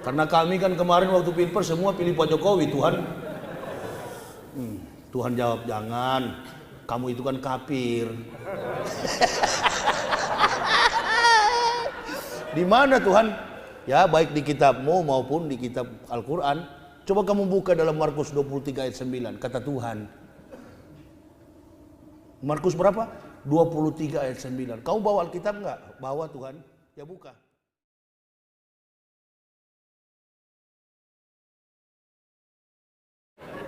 Karena kami kan kemarin waktu Pilpres semua pilih Pak Jokowi, Tuhan. Tuhan jawab, jangan. Kamu itu kan kafir. Di mana Tuhan? Ya, baik di kitabmu maupun di kitab Al-Quran. Coba kamu buka dalam Markus 23 ayat 9. Kata Tuhan. Markus berapa? 23 ayat 9. Kamu bawa Alkitab enggak? Bawa Tuhan. Ya buka.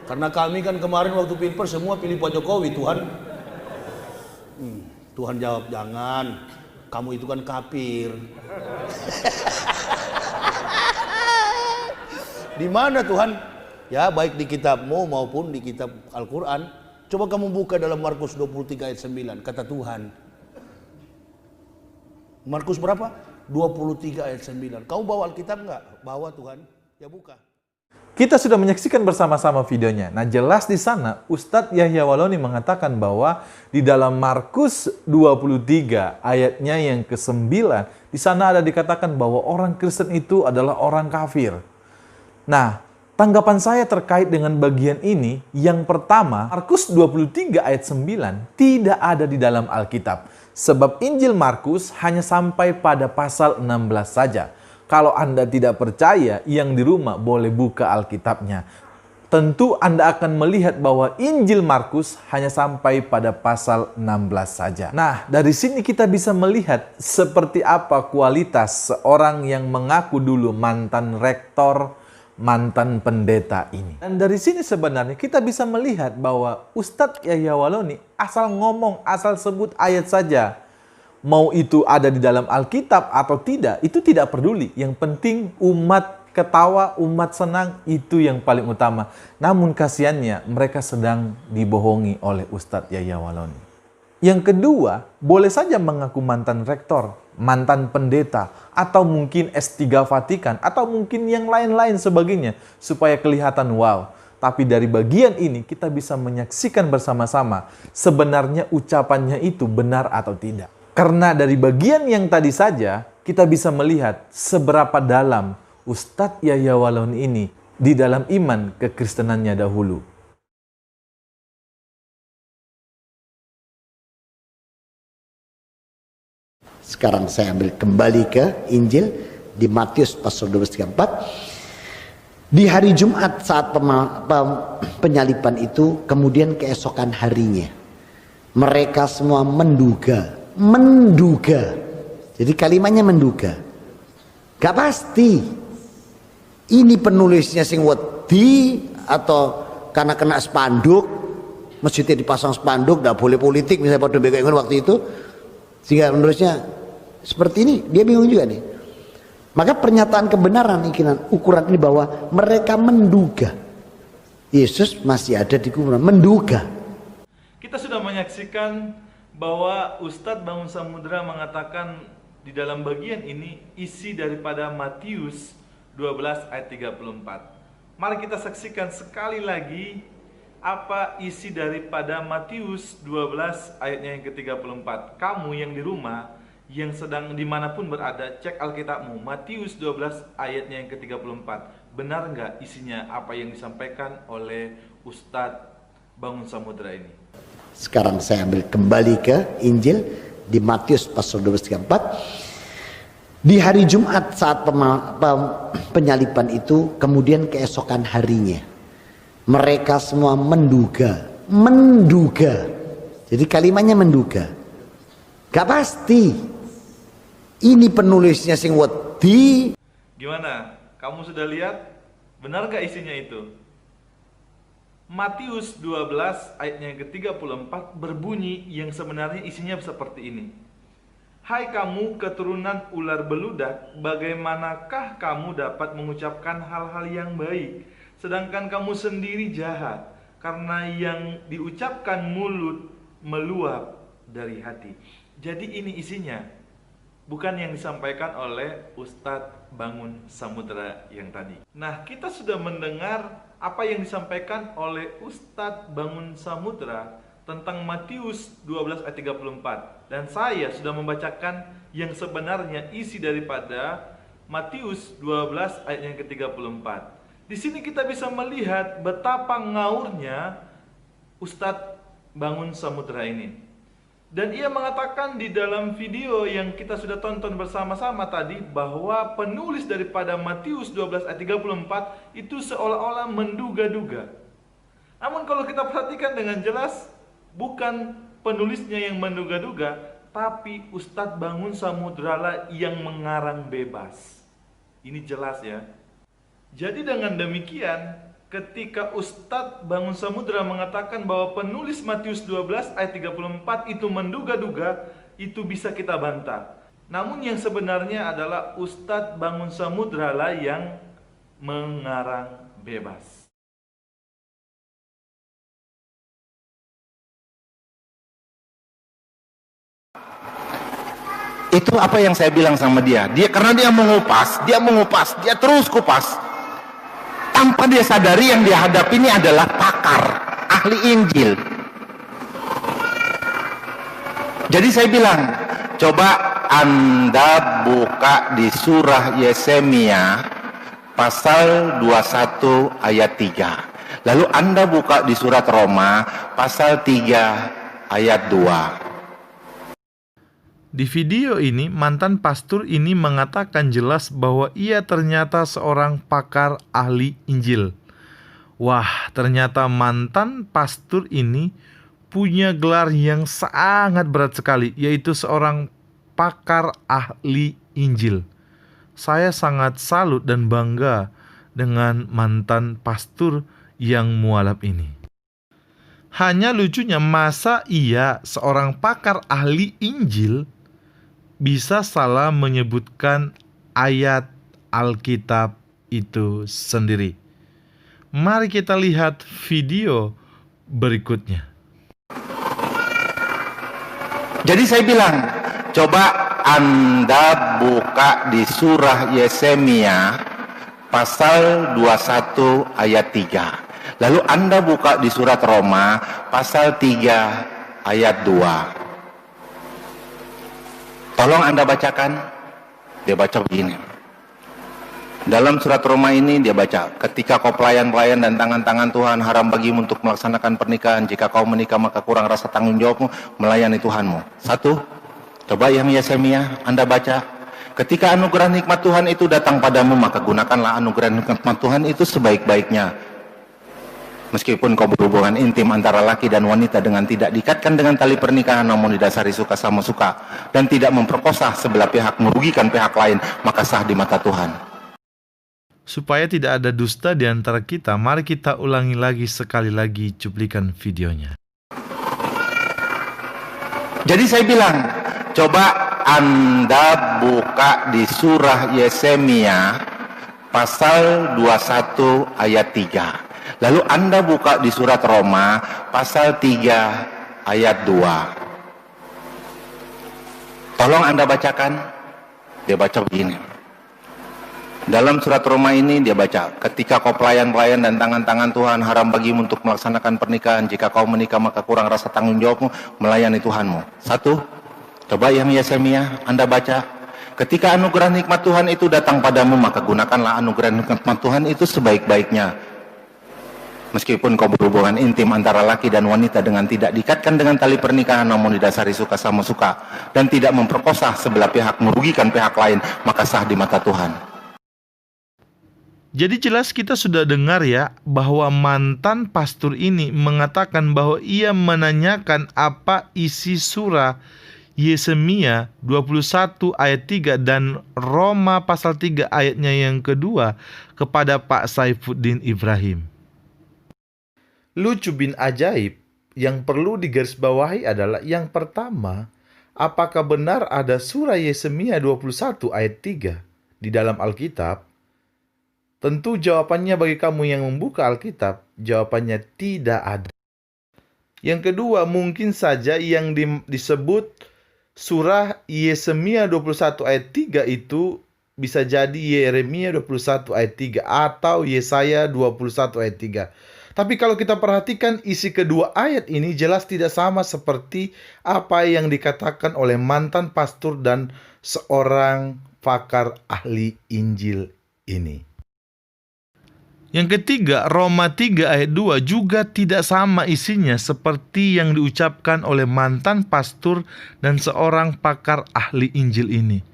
Karena kami kan kemarin waktu Pilpres semua pilih Pak Jokowi, Tuhan. Tuhan jawab, jangan. Kamu itu kan kafir. Di mana Tuhan? Ya, baik di kitabmu maupun di kitab Al-Quran. Coba kamu buka dalam Markus 23 ayat 9. Kata Tuhan. Markus berapa? 23 ayat 9. Kamu bawa Alkitab enggak? Bawa Tuhan. Ya buka. Kita sudah menyaksikan bersama-sama videonya. Nah, jelas di sana Ustadz Yahya Waloni mengatakan bahwa di dalam Markus 23 ayatnya yang ke-9, di sana ada dikatakan bahwa orang Kristen itu adalah orang kafir. Nah, tanggapan saya terkait dengan bagian ini, yang pertama, Markus 23 ayat 9 tidak ada di dalam Alkitab. Sebab Injil Markus hanya sampai pada pasal 16 saja. Kalau Anda tidak percaya, yang di rumah boleh buka Alkitabnya. Tentu Anda akan melihat bahwa Injil Markus hanya sampai pada pasal 16 saja. Nah, dari sini kita bisa melihat seperti apa kualitas seorang yang mengaku dulu mantan rektor, mantan pendeta ini. Dan dari sini sebenarnya kita bisa melihat bahwa Ustadz Yahya Waloni asal ngomong, asal sebut ayat saja. Mau itu ada di dalam Alkitab atau tidak, itu tidak peduli. Yang penting umat ketawa, umat senang, itu yang paling utama. Namun kasihannya mereka sedang dibohongi oleh Ustadz Yahya Waloni. Yang kedua, boleh saja mengaku mantan rektor, mantan pendeta, atau mungkin S3 Vatikan, atau mungkin yang lain-lain sebagainya, supaya kelihatan wow. Tapi dari bagian ini kita bisa menyaksikan bersama-sama sebenarnya ucapannya itu benar atau tidak. Karena dari bagian yang tadi saja, kita bisa melihat seberapa dalam Ustadz Yahya Waloni ini di dalam iman kekristenannya dahulu. Sekarang saya ambil kembali ke Injil di Matius pasal 12:34. Di hari Jumat saat penyaliban itu, kemudian keesokan harinya, mereka semua menduga. Jadi kalimatnya menduga. Gak pasti. Ini penulisnya sing wedi atau karena kena spanduk, masjidnya dipasang spanduk, gak boleh politik misalnya pada BKN waktu itu, sehingga penulisnya seperti ini. Dia bingung juga nih. Maka pernyataan kebenaran ukuran ini bahwa mereka menduga Yesus masih ada di kuburan. Menduga. Kita sudah menyaksikan bahwa Ustadz Bangun Samudra mengatakan di dalam bagian ini isi daripada Matius 12 ayat 34. Mari kita saksikan sekali lagi apa isi daripada Matius 12 ayatnya yang ke-34. Kamu yang di rumah, yang sedang dimanapun berada, cek Alkitabmu. Matius 12 ayatnya yang ke-34. Benar nggak isinya apa yang disampaikan oleh Ustadz Bangun Samudra ini? Sekarang saya ambil kembali ke Injil di Matius pasal 12:34. Di hari Jumat saat penyaliban itu, kemudian keesokan harinya, mereka semua menduga. Jadi kalimatnya menduga. Gak pasti. Ini penulisnya sing wedi. Gimana? Kamu sudah lihat? Benar gak isinya itu? Matius 12 ayatnya yang ke-34 berbunyi yang sebenarnya isinya seperti ini. Hai kamu keturunan ular beludak, bagaimanakah kamu dapat mengucapkan hal-hal yang baik, sedangkan kamu sendiri jahat, karena yang diucapkan mulut meluap dari hati. Jadi ini isinya, bukan yang disampaikan oleh Ustadz Bangun Samudra yang tadi. Nah, kita sudah mendengar apa yang disampaikan oleh Ustadz Bangun Samudra tentang Matius 12 ayat 34. Dan saya sudah membacakan yang sebenarnya isi daripada Matius 12 ayat yang ke-34. Di sini kita bisa melihat betapa ngaurnya Ustadz Bangun Samudra ini. Dan ia mengatakan di dalam video yang kita sudah tonton bersama-sama tadi bahwa penulis daripada Matius 12 ayat 34 itu seolah-olah menduga-duga. Namun kalau kita perhatikan dengan jelas, bukan penulisnya yang menduga-duga, tapi Ustadz Bangun Samudra lah yang mengarang bebas. Ini jelas ya. Jadi dengan demikian, ketika Ustadz Bangun Samudra mengatakan bahwa penulis Matius 12 ayat 34 itu menduga-duga, itu bisa kita bantah. Namun yang sebenarnya adalah Ustadz Bangun Samudra lah yang mengarang bebas. Itu apa yang saya bilang sama dia. Karena dia mengupas, dia terus kupas. Tanpa dia sadari yang dia hadapi ini adalah pakar, ahli Injil. Jadi saya bilang, coba Anda buka di surah Yeremia pasal 21 ayat 3. Lalu Anda buka di surat Roma pasal 3 ayat 2. Di video ini, mantan pastor ini mengatakan jelas bahwa ia ternyata seorang pakar ahli Injil. Wah, ternyata mantan pastor ini punya gelar yang sangat berat sekali, yaitu seorang pakar ahli Injil. Saya sangat salut dan bangga dengan mantan pastor yang mualaf ini. Hanya lucunya, masa ia seorang pakar ahli Injil bisa salah menyebutkan ayat Alkitab itu sendiri. Mari kita lihat video berikutnya. Jadi saya bilang, coba Anda buka di surah Yeremia pasal 21 ayat 3. Lalu Anda buka di surat Roma pasal 3 ayat 2. Tolong Anda bacakan. Dia baca begini. Dalam surat Roma ini dia baca, ketika kau pelayan-pelayan dan tangan-tangan Tuhan, haram bagimu untuk melaksanakan pernikahan. Jika kau menikah maka kurang rasa tanggung jawabmu melayani Tuhanmu. 1. Coba yang Yeremia Anda baca. Ketika anugerah nikmat Tuhan itu datang padamu, maka gunakanlah anugerah nikmat Tuhan itu sebaik-baiknya. Meskipun kau berhubungan intim antara laki dan wanita dengan tidak diikatkan dengan tali pernikahan, namun didasari suka sama suka, dan tidak memperkosa sebelah pihak merugikan pihak lain, maka sah di mata Tuhan. Supaya tidak ada dusta di antara kita, mari kita ulangi lagi sekali lagi cuplikan videonya. Jadi saya bilang, coba Anda buka di surah Yeremia pasal 21 ayat 3. Lalu Anda buka di surat Roma pasal 3 ayat 2. Tolong Anda bacakan. Dia baca begini. Dalam surat Roma ini dia baca, ketika kau pelayan-pelayan dan tangan-tangan Tuhan, haram bagimu untuk melaksanakan pernikahan. Jika kau menikah maka kurang rasa tanggung jawabmu melayani Tuhanmu. 1. Coba yang Yeremia Anda baca. Ketika anugerah nikmat Tuhan itu datang padamu, maka gunakanlah anugerah nikmat Tuhan itu sebaik-baiknya. Meskipun kau berhubungan intim antara laki dan wanita dengan tidak diikatkan dengan tali pernikahan, namun didasari suka sama suka, dan tidak memperkosa sebelah pihak merugikan pihak lain, maka sah di mata Tuhan. Jadi jelas kita sudah dengar ya, bahwa mantan pastor ini mengatakan bahwa ia menanyakan apa isi surah Yeremia 21 ayat 3 dan Roma pasal 3 ayatnya yang kedua kepada Pak Saifuddin Ibrahim. Lucu bin ajaib yang perlu digarisbawahi adalah yang pertama, apakah benar ada surah Yeremia 21 ayat 3 di dalam Alkitab? Tentu jawabannya bagi kamu yang membuka Alkitab, jawabannya tidak ada. Yang kedua, mungkin saja yang disebut surah Yeremia 21 ayat 3 itu bisa jadi Yeremia 21 ayat 3 atau Yesaya 21 ayat 3. Tapi kalau kita perhatikan isi kedua ayat ini jelas tidak sama seperti apa yang dikatakan oleh mantan pastor dan seorang pakar ahli Injil ini. Yang ketiga, Roma 3 ayat 2 juga tidak sama isinya seperti yang diucapkan oleh mantan pastor dan seorang pakar ahli Injil ini.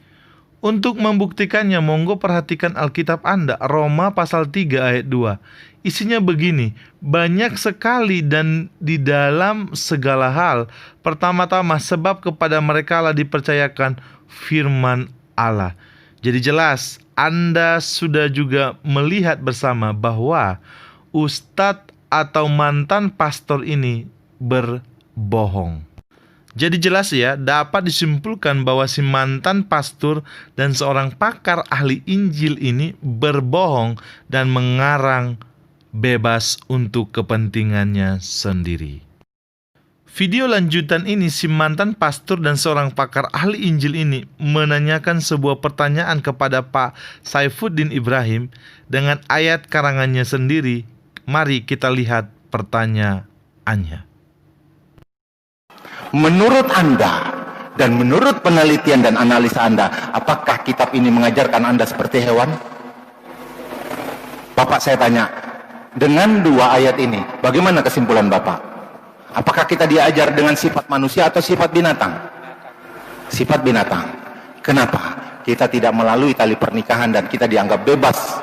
Untuk membuktikannya, monggo perhatikan Alkitab Anda, Roma pasal 3 ayat 2. Isinya begini, banyak sekali dan di dalam segala hal. Pertama-tama, sebab kepada mereka lah dipercayakan firman Allah. Jadi jelas, Anda sudah juga melihat bersama bahwa ustadz atau mantan pastor ini berbohong. Jadi jelas ya, dapat disimpulkan bahwa si mantan pastor dan seorang pakar ahli Injil ini berbohong dan mengarang bebas untuk kepentingannya sendiri. Video lanjutan ini, si mantan pastor dan seorang pakar ahli Injil ini menanyakan sebuah pertanyaan kepada Pak Saifuddin Ibrahim dengan ayat karangannya sendiri. Mari kita lihat pertanyaannya. Menurut Anda dan menurut penelitian dan analisa Anda, apakah kitab ini mengajarkan Anda seperti hewan? Bapak saya tanya, dengan dua ayat ini, bagaimana kesimpulan Bapak? Apakah kita diajar dengan sifat manusia atau sifat binatang? Sifat binatang. Kenapa? Kita tidak melalui tali pernikahan dan kita dianggap bebas.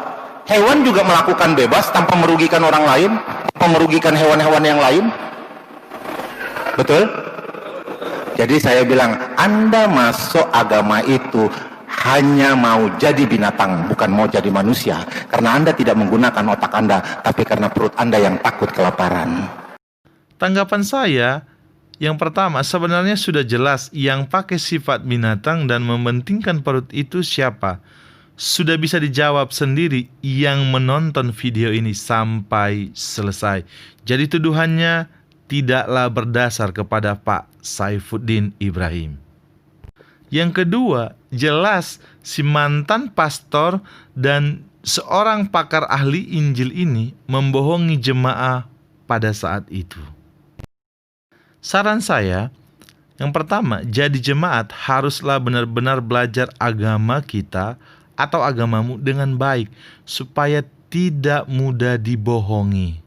Hewan juga melakukan bebas tanpa merugikan orang lain, tanpa merugikan hewan-hewan yang lain. Betul? Jadi saya bilang, Anda masuk agama itu hanya mau jadi binatang, bukan mau jadi manusia. Karena Anda tidak menggunakan otak Anda, tapi karena perut Anda yang takut kelaparan. Tanggapan saya, yang pertama, sebenarnya sudah jelas yang pakai sifat binatang dan mementingkan perut itu siapa. Sudah bisa dijawab sendiri yang menonton video ini sampai selesai. Jadi tuduhannya tidaklah berdasar kepada Pak Saifuddin Ibrahim. Yang kedua, jelas si mantan pastor dan seorang pakar ahli Injil ini membohongi jemaah pada saat itu. Saran saya, yang pertama, jadi jemaat haruslah benar-benar belajar agama kita atau agamamu dengan baik, supaya tidak mudah dibohongi.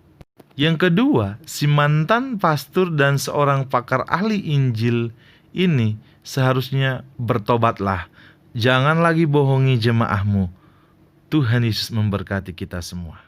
Yang kedua, si mantan pastor dan seorang pakar ahli Injil ini seharusnya bertobatlah. Jangan lagi bohongi jemaahmu. Tuhan Yesus memberkati kita semua.